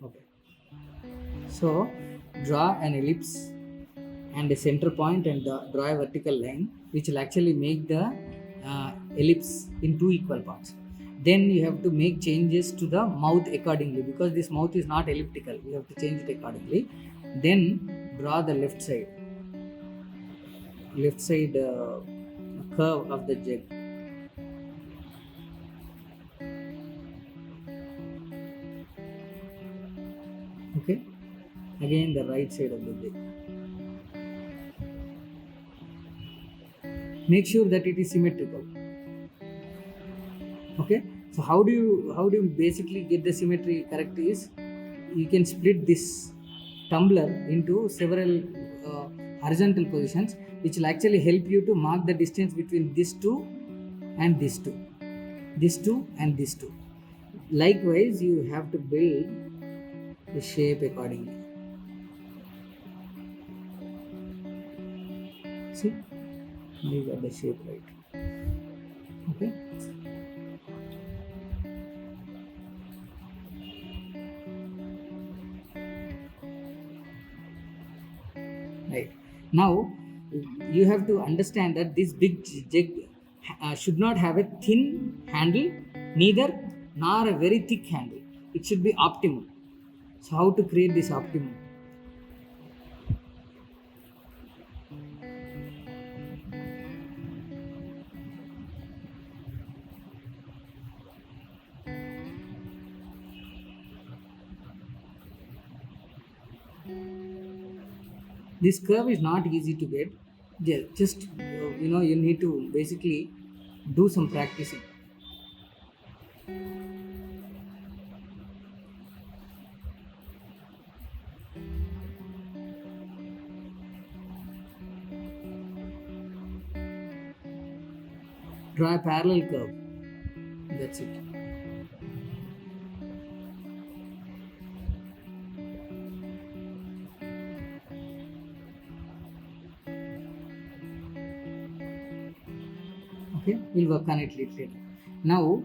Okay. So draw an ellipse and a center point and draw a vertical line which will actually make the ellipse in two equal parts. Then you have to make changes to the mouth accordingly, because this mouth is not elliptical, you have to change it accordingly. Then draw the left side curve of the jug. Okay, again the right side of the jug. Make sure that it is symmetrical. Okay, so how do you basically get the symmetry correct is, you can split this tumbler into several uh, horizontal positions, which will actually help you to mark the distance between these two and these two and these two. Likewise, you have to build the shape accordingly. See, you got the shape right. Okay, right. Now you have to understand that this big jig should not have a thin handle, neither nor a very thick handle. It should be optimal. So how to create this optimum? This curve is not easy to get. Just you need to basically do some practicing. Draw a parallel curve. That's it. Okay, we'll work on it later. Now,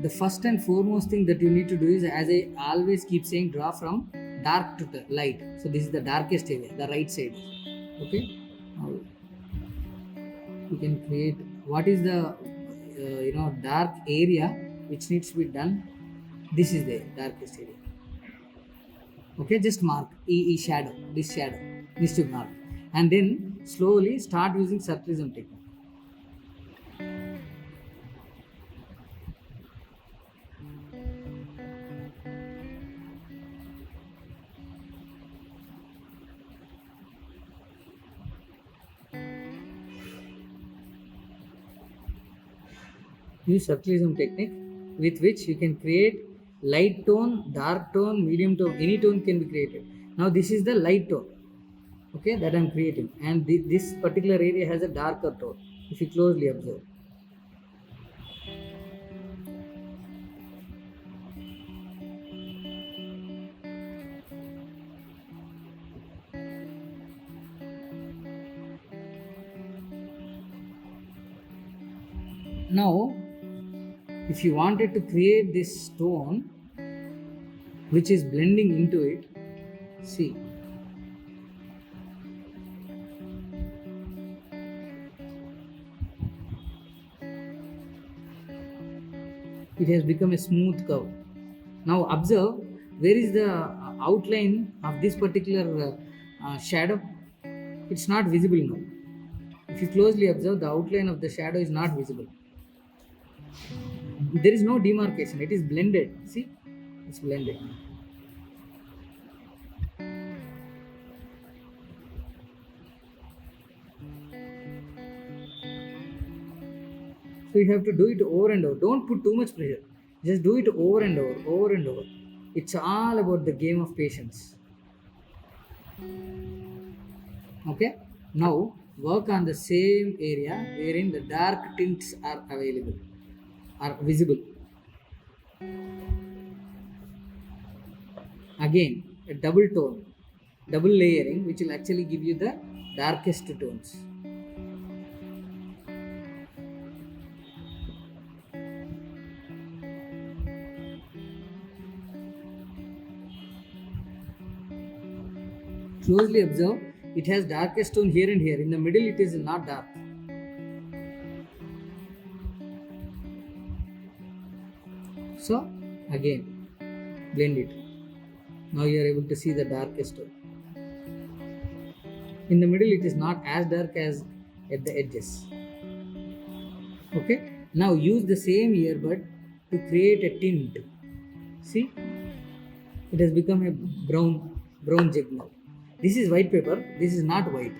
the first and foremost thing that you need to do is, as I always keep saying, draw from dark to the light. So this is the darkest area, the right side. Okay, now you can create what is the dark area which needs to be done. This is the darkest area. Okay, just mark shadow. This shadow needs to be marked, and then slowly start using circlism technique. Use circlism technique, with which you can create light tone, dark tone, medium tone. Any tone can be created. Now this is the light tone, okay, that I'm creating, and this particular area has a darker tone. If you closely observe. Now, if you wanted to create this tone which is blending into it, see, it has become a smooth curve. Now observe, where is the outline of this particular shadow? It's not visible now. If you closely observe, the outline of the shadow is not visible. There is no demarcation, it is blended. See, it's blended. So you have to do it over and over. Don't put too much pressure. Just do it over and over, over and over. It's all about the game of patience. Okay. Now work on the same area wherein the dark tints are available, are visible. Again, a double tone, double layering, which will actually give you the darkest tones. Closely observe, it has darkest tone here and here. In the middle, it is not dark. So, again, blend it. Now you are able to see the darkest tone. In the middle, it is not as dark as at the edges. Okay. Now use the same earbud to create a tint. See, it has become a brown jig now. This is white paper. This is not white.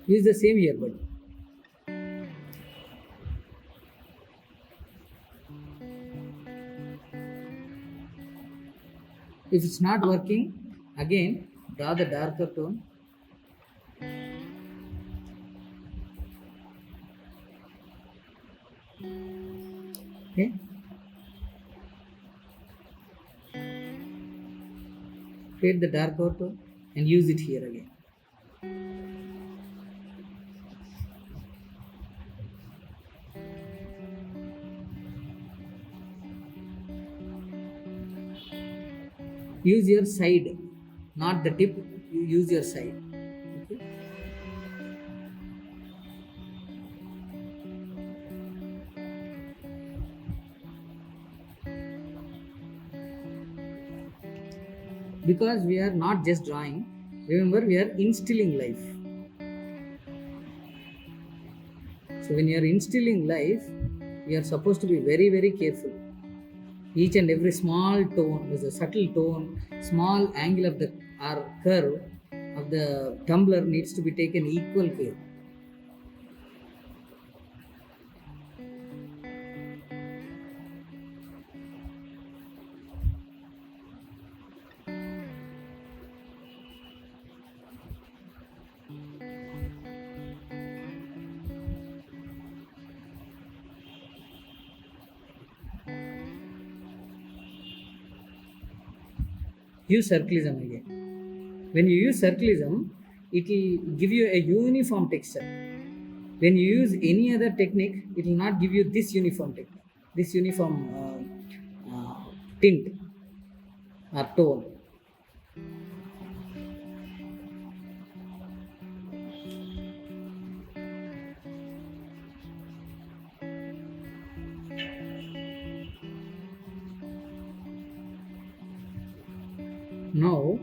Use the same earbud. If it's not working, again draw the darker tone. Okay. Create the darker tone and use it here again. Use your side, not the tip. You use your side. Okay. Because we are not just drawing, remember we are instilling life. So when you are instilling life, you are supposed to be very, very careful. Each and every small tone, there's a subtle tone, small angle of the or curve of the tumbler needs to be taken equal care. Use circlism again. When you use circlism, it will give you a uniform texture. When you use any other technique, it will not give you this uniform technique, this uniform tint or tone. Now,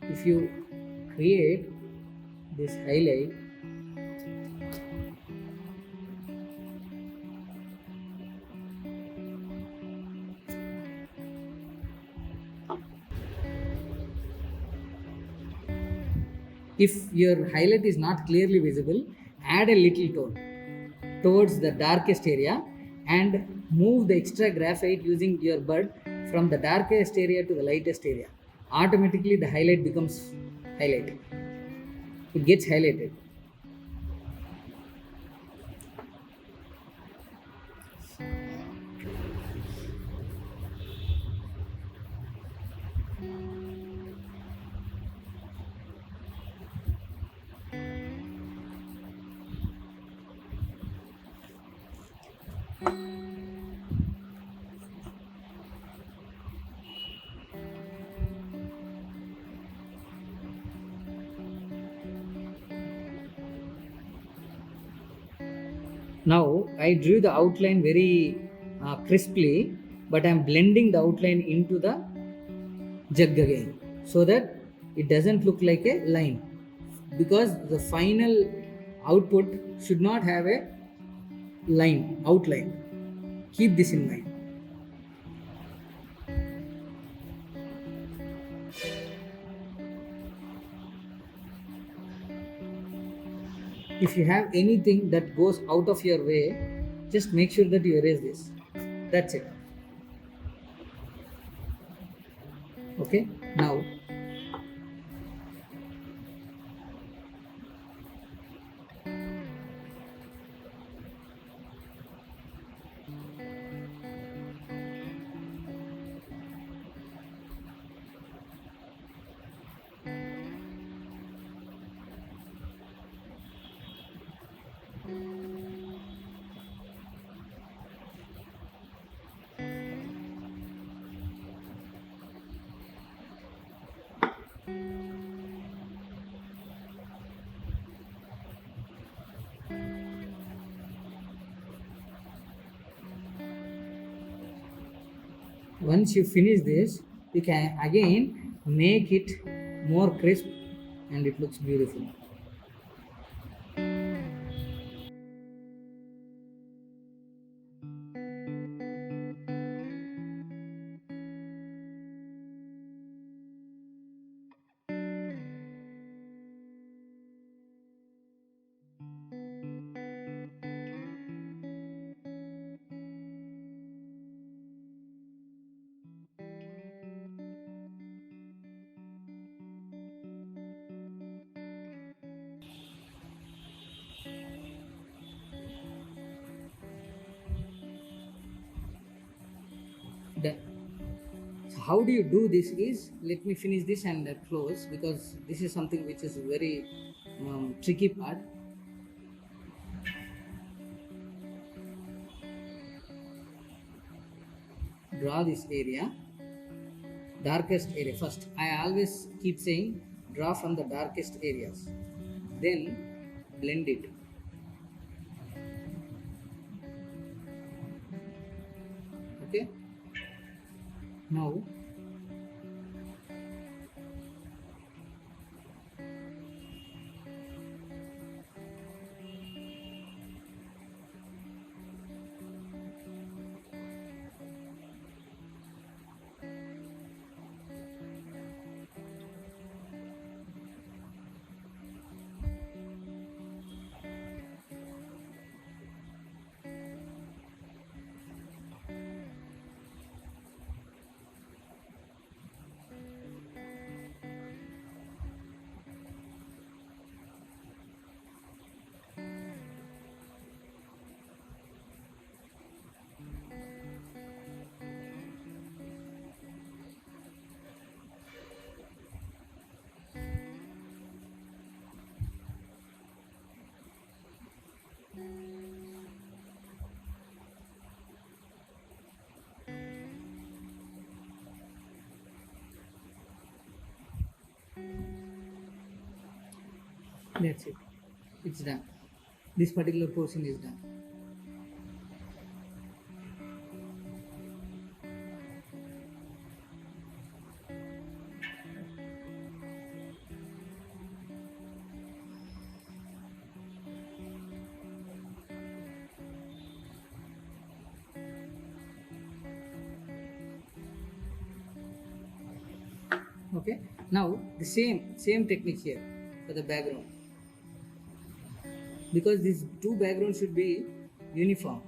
if you create this highlight, if your highlight is not clearly visible, add a little tone towards the darkest area and move the extra graphite using your bud from the darkest area to the lightest area. Automatically the highlight becomes highlighted. It gets highlighted. Now I drew the outline very crisply, but I am blending the outline into the jug again so that it doesn't look like a line, because the final output should not have a outline. Keep this in mind. If you have anything that goes out of your way, just make sure that you erase this. That's it. Okay, now Once you finish this, you can again make it more crisp and it looks beautiful. Done. So how do you do this is, let me finish this and close, because this is something which is very tricky part. Draw this area, darkest area first. I always keep saying draw from the darkest areas, then blend it. Okay, now that's it. It's done. This particular portion is done. Okay, now the same technique here for the background, because these two backgrounds should be uniform.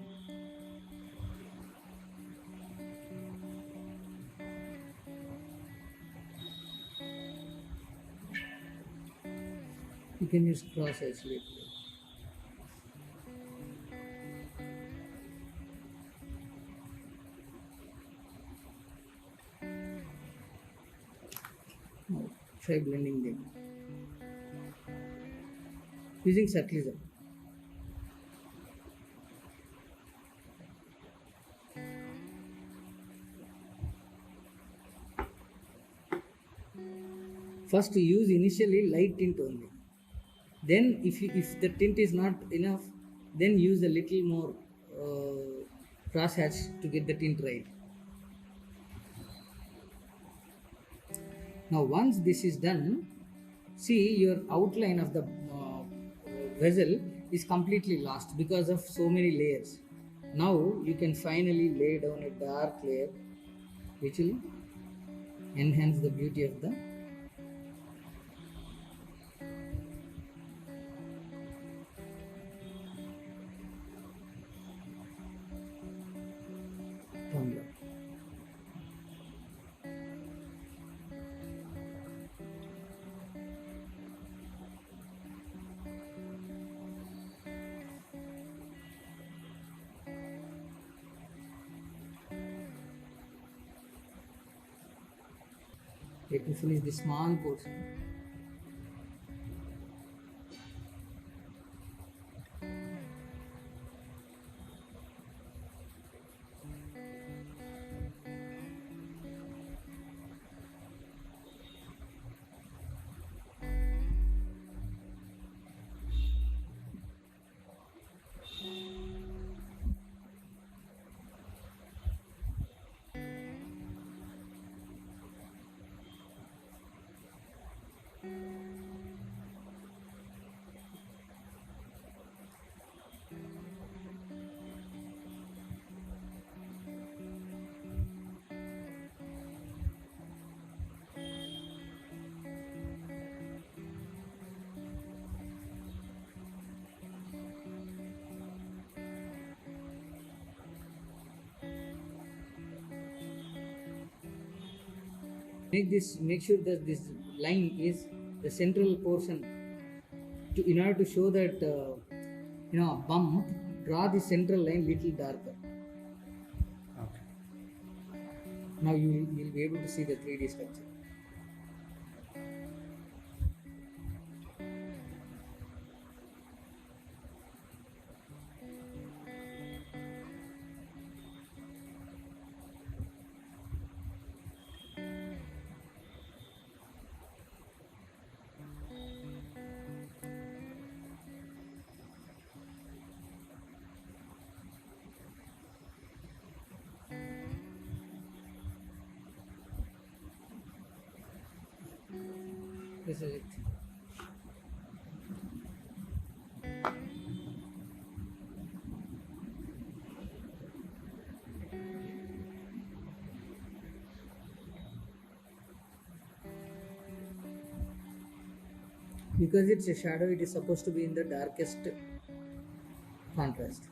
You can use cross isolate. Now try blending them using circlism. First use initially light tint only. Then if the tint is not enough, then use a little more crosshatch to get the tint right. Now once this is done, see your outline of the vessel is completely lost because of so many layers. Now you can finally lay down a dark layer which will enhance the beauty of the tumbler. Let me finish this small portion. Make sure that this line is the central portion. In order to show that bump, draw the central line little darker. Okay. Now you'll be able to see the 3D structure. This is it. Because it's a shadow, it is supposed to be in the darkest contrast.